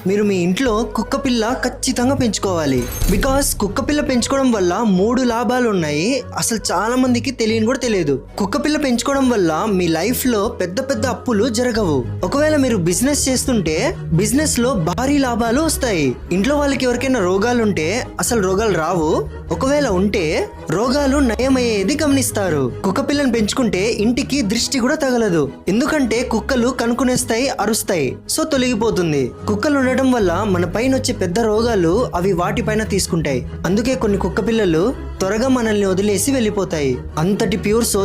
మీరు మీ ఇంట్లో కుక్క పిల్ల ఖచ్చితంగా పెంచుకోవాలి. బికాస్ కుక్క పిల్ల పెంచుకోవడం వల్ల 3 లాభాలు ఉన్నాయి. అసలు చాలా మందికి తెలియని కూడా తెలియదు. కుక్క పిల్ల పెంచుకోవడం వల్ల మీ లైఫ్ లో పెద్ద పెద్ద అప్పులు జరగవు. ఒకవేళ మీరు బిజినెస్ చేస్తుంటే బిజినెస్ లో భారీ లాభాలు వస్తాయి. ఇంట్లో వాళ్ళకి ఎవరికైనా రోగాలుంటే అసలు రోగాలు రావు. ఒకవేళ ఉంటే రోగాలు నయమయ్యేది గమనిస్తారు. కుక్క పిల్లని పెంచుకుంటే ఇంటికి దృష్టి కూడా తగలదు. ఎందుకంటే కుక్కలు కనుక్కునేస్తాయి, అరుస్తాయి, సో తొలగిపోతుంది. కుక్కలు ఉండటం వల్ల మన పైన వచ్చే పెద్ద రోగాలు అవి వాటిపైన తీసుకుంటాయి. అందుకే కొన్ని కుక్క పిల్లలు త్వరగా మనల్ని వదిలేసి వెళ్ళిపోతాయి. అంతటి ప్యూర్ సోల్స్